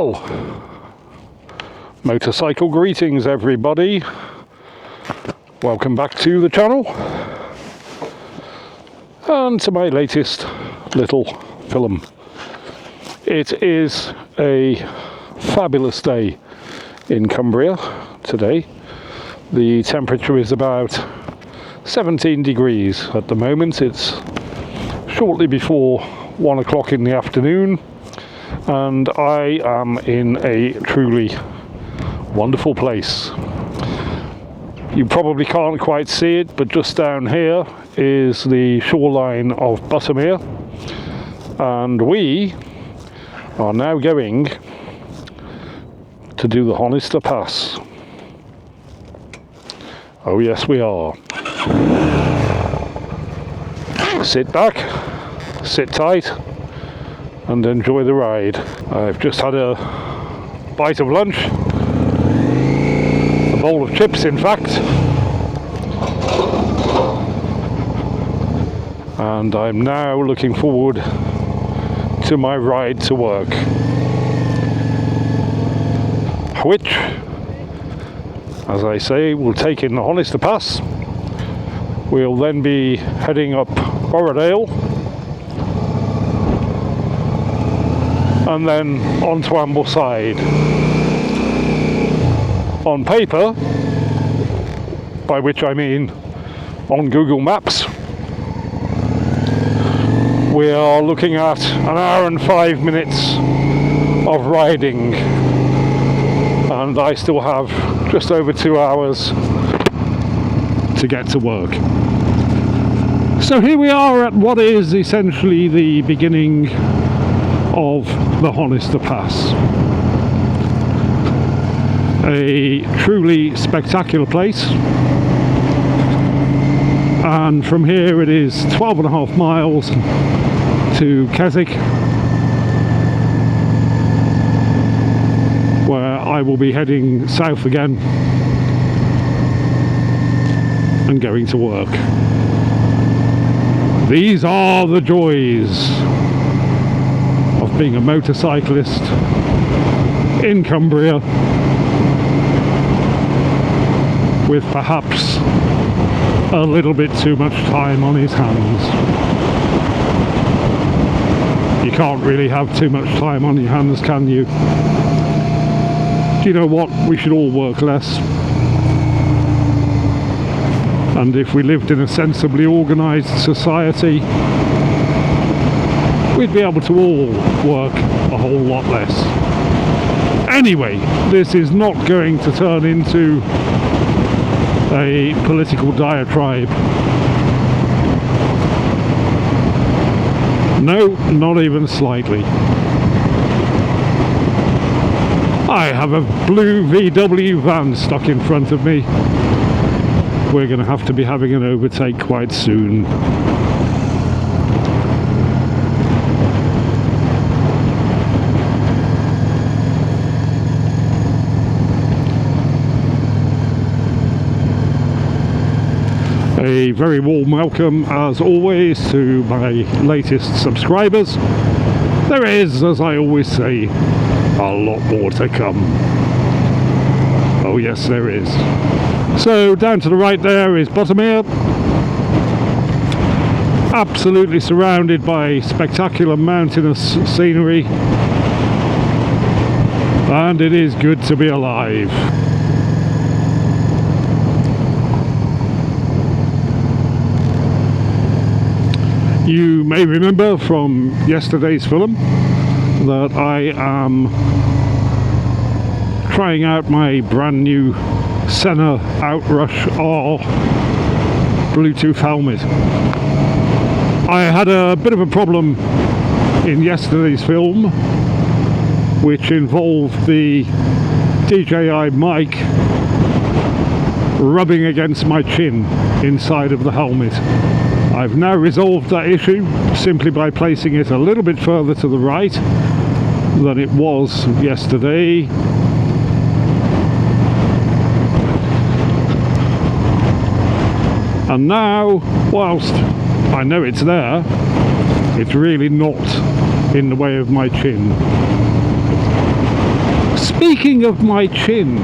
Well, motorcycle greetings everybody. Welcome back to the channel and to my latest little film. It is a fabulous day in Cumbria today. The temperature is about 17 degrees at the moment. It's shortly before 1 o'clock in the afternoon and I am in a truly wonderful place. You probably can't quite see it, but just down here is the shoreline of Buttermere, and we are now going to do the Honister Pass. Oh yes, we are. Sit back, sit tight, and enjoy the ride. I've just had a bite of lunch, a bowl of chips in fact, and I'm now looking forward to my ride to work, which, as I say, will take in the Honister Pass. We'll then be heading up Borrowdale and then on to Ambleside. On paper, by which I mean on Google Maps, we are looking at an hour and 5 minutes of riding, and I still have just over 2 hours to get to work. So here we are at what is essentially the beginning of the Honister Pass. A truly spectacular place, and from here it is 12.5 miles to Keswick, where I will be heading south again and going to work. These are the joys of being a motorcyclist in Cumbria, with perhaps a little bit too much time on his hands. You can't really have too much time on your hands, can you? Do you know what? We should all work less. And if we lived in a sensibly organised society, we'd be able to all work a whole lot less. Anyway, this is not going to turn into a political diatribe. No, not even slightly. I have a blue VW van stuck in front of me. We're going to have to be having an overtake quite soon. A very warm welcome, as always, to my latest subscribers. There is, as I always say, a lot more to come. Oh yes, there is. So down to the right there is Buttermere, absolutely surrounded by spectacular mountainous scenery, and it is good to be alive. You may remember from yesterday's film that I am trying out my brand new Senna Outrush R Bluetooth helmet. I had a bit of a problem in yesterday's film, which involved the DJI mic rubbing against my chin inside of the helmet. I've now resolved that issue simply by placing it a little bit further to the right than it was yesterday. And now, whilst I know it's there, it's really not in the way of my chin. Speaking of my chin,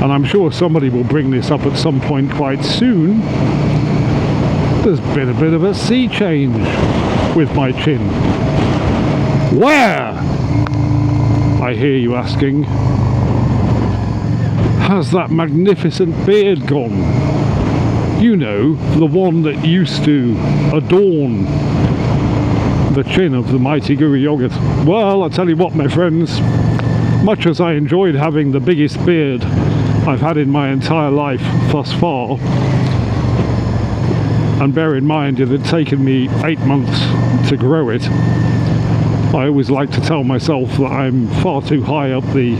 and I'm sure somebody will bring this up at some point quite soon, there's been a bit of a sea change with my chin. Where, I hear you asking, has that magnificent beard gone? You know, the one that used to adorn the chin of the mighty Guru Yogurt. Well, I'll tell you what, my friends, much as I enjoyed having the biggest beard I've had in my entire life thus far, and bear in mind it had taken me 8 months to grow it, I always like to tell myself that I'm far too high up the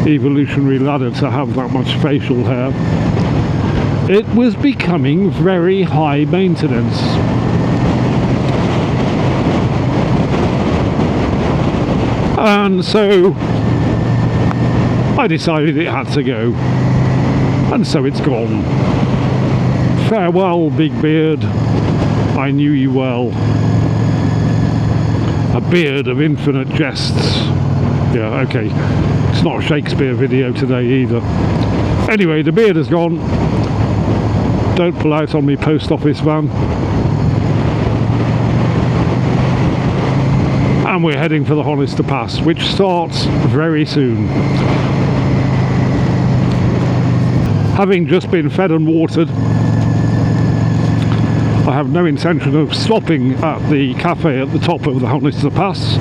evolutionary ladder to have that much facial hair. It was becoming very high maintenance. And so I decided it had to go, and so it's gone. Farewell, big beard, I knew you well. A beard of infinite jests. Yeah, okay, it's not a Shakespeare video today either. Anyway, the beard is gone. Don't pull out on me, post office van. And we're heading for the Honister Pass, which starts very soon. Having just been fed and watered, I have no intention of stopping at the cafe at the top of the Honister Pass,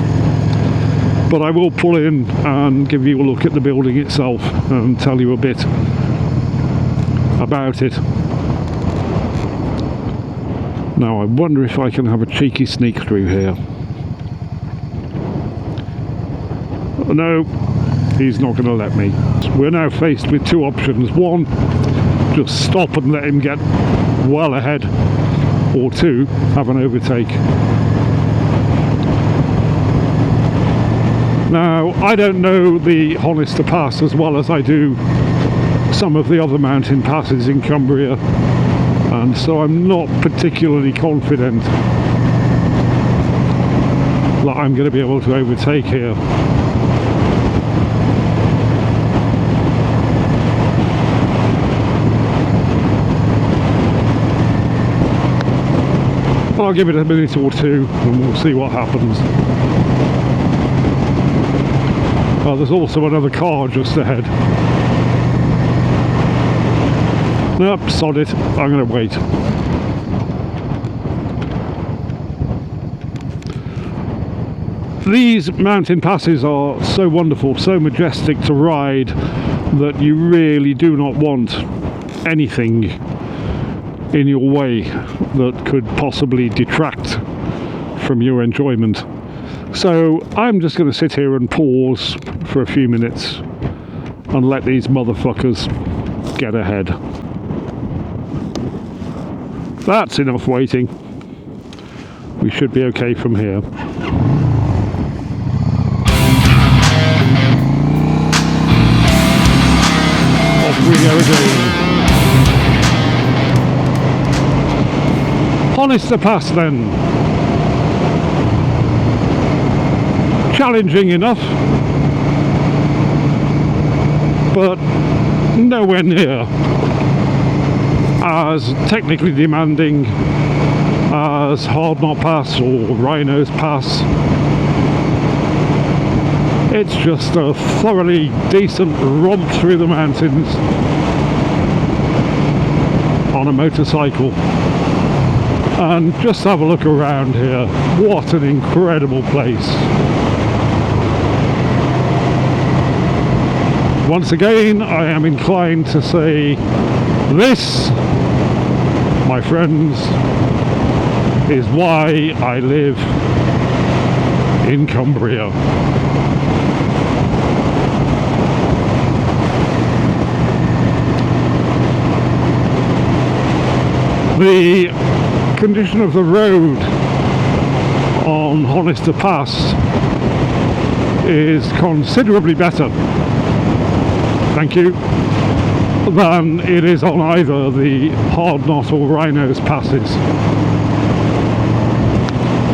but I will pull in and give you a look at the building itself and tell you a bit about it. Now I wonder if I can have a cheeky sneak through here. No, he's not going to let me. We're now faced with two options. One, just stop and let him get well ahead, or two, have an overtake. Now, I don't know the Honister Pass as well as I do some of the other mountain passes in Cumbria, and so I'm not particularly confident that I'm going to be able to overtake here. I'll give it a minute or two and we'll see what happens. Oh, there's also another car just ahead. Nope, sod it, I'm going to wait. These mountain passes are so wonderful, so majestic to ride, that you really do not want anything in your way that could possibly detract from your enjoyment. So I'm just going to sit here and pause for a few minutes and let these motherfuckers get ahead. That's enough waiting. We should be okay from here. Off we go again. Honister Pass then. Challenging enough, but nowhere near as technically demanding as Hard Knot Pass or Rhino's Pass. It's just a thoroughly decent romp through the mountains on a motorcycle. And just have a look around here. What an incredible place. Once again, I am inclined to say this, my friends, is why I live in Cumbria. The condition of the road on Honister Pass is considerably better, thank you, than it is on either the Hard Knot or Rhino's passes.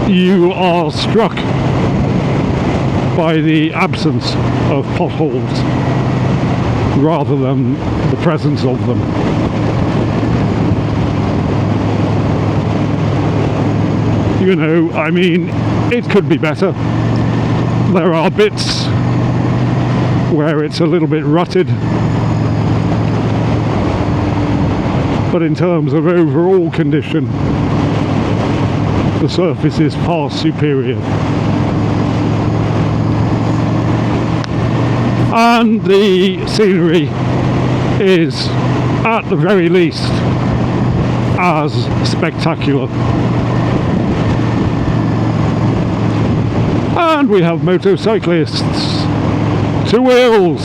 You are struck by the absence of potholes rather than the presence of them. You know, I mean, it could be better. There are bits where it's a little bit rutted, but in terms of overall condition, the surface is far superior. And the scenery is, at the very least, as spectacular. And we have motorcyclists, two wheels.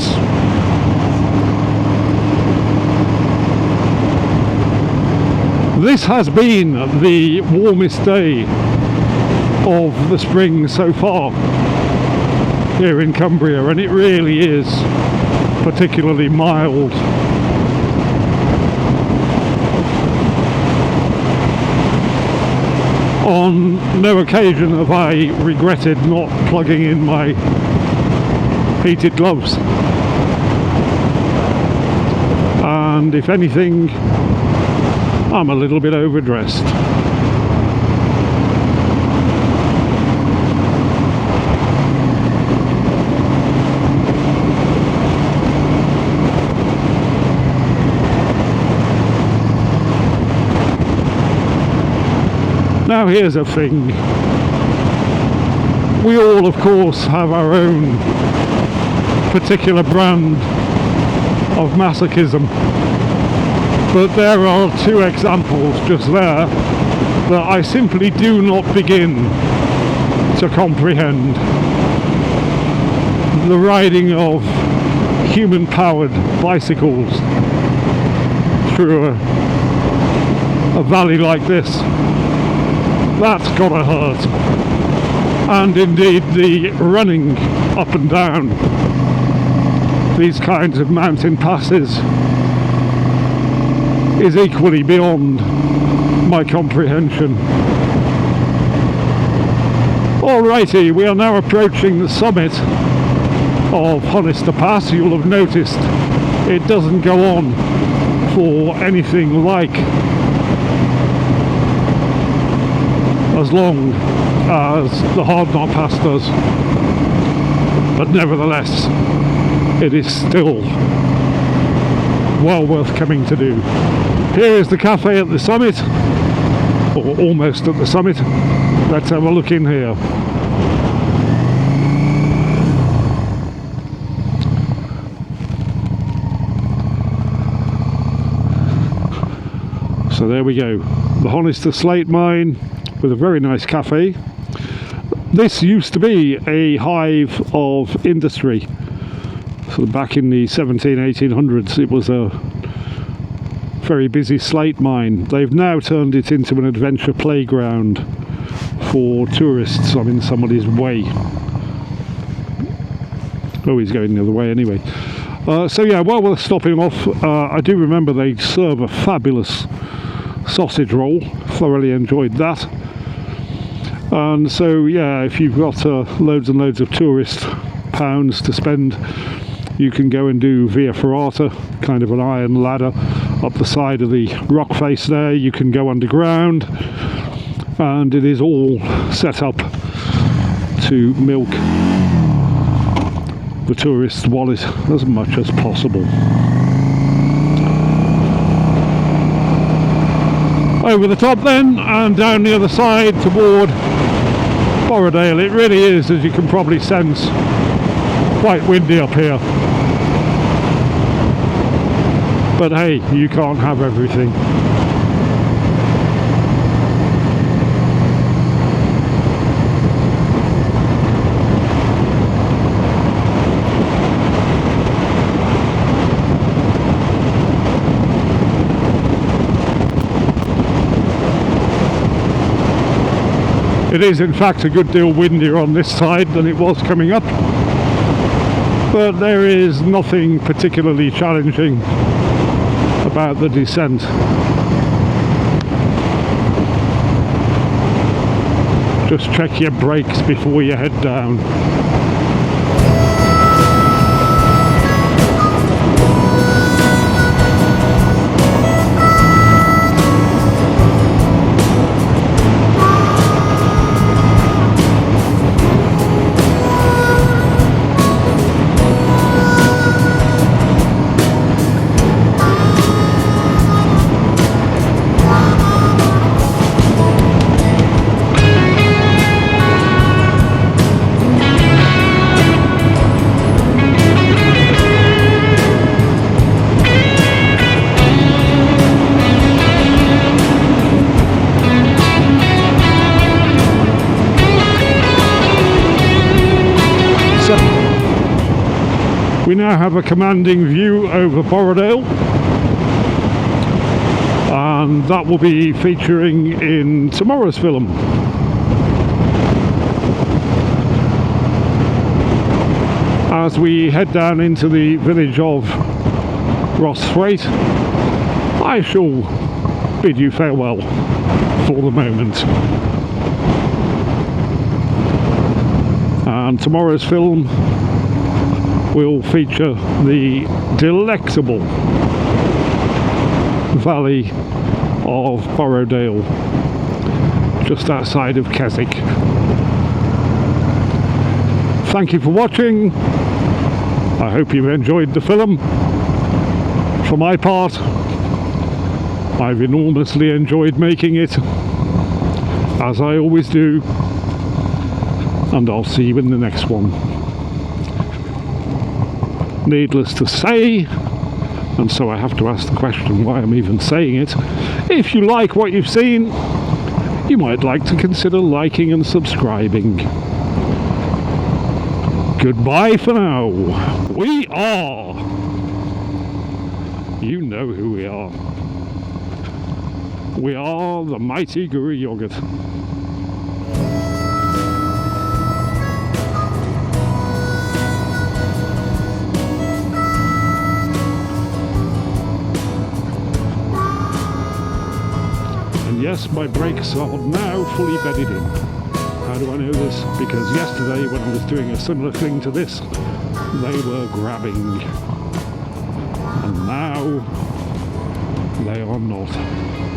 This has been the warmest day of the spring so far here in Cumbria, and it really is particularly mild. On no occasion have I regretted not plugging in my heated gloves, and if anything, I'm a little bit overdressed. Now here's a thing. We all, of course, have our own particular brand of masochism. But there are two examples just there that I simply do not begin to comprehend. The riding of human-powered bicycles through a valley like this. That's gotta hurt. And indeed the running up and down these kinds of mountain passes is equally beyond my comprehension. Alrighty, we are now approaching the summit of Honister Pass. You'll have noticed it doesn't go on for anything like as long as the Honister Pass does, but nevertheless it is still well worth coming to do. Here is the cafe at the summit, or almost at the summit. Let's have a look in here. So there we go, the Honister slate mine with a very nice cafe. This used to be a hive of industry. So back in the 1800s it was a very busy slate mine. They've now turned it into an adventure playground for tourists. I'm in somebody's way. Oh, he's going the other way anyway. So yeah, while we're stopping off, I do remember they serve a fabulous sausage roll. Thoroughly enjoyed that. And so yeah, if you've got loads and loads of tourist pounds to spend, you can go and do via ferrata, kind of an iron ladder up the side of the rock face there. You can go underground, and it is all set up to milk the tourist wallet as much as possible. Over the top then, and down the other side toward Borrowdale. It really is, as you can probably sense, quite windy up here. But hey, you can't have everything. It is in fact a good deal windier on this side than it was coming up, but there is nothing particularly challenging about the descent. Just check your brakes before you head down. We now have a commanding view over Borrowdale, and that will be featuring in tomorrow's film. As we head down into the village of Rossthwaite, I shall bid you farewell for the moment. And tomorrow's film will feature the delectable valley of Borrowdale, just outside of Keswick. Thank you for watching. I hope you've enjoyed the film. For my part, I've enormously enjoyed making it, as I always do, and I'll see you in the next one. Needless to say, and so I have to ask the question why I'm even saying it, if you like what you've seen, you might like to consider liking and subscribing. Goodbye for now. We are. You know who we are. We are the mighty Guru Yogurt. And yes, my brakes are now fully bedded in. How do I know this? Because yesterday when I was doing a similar thing to this, they were grabbing. And now they are not.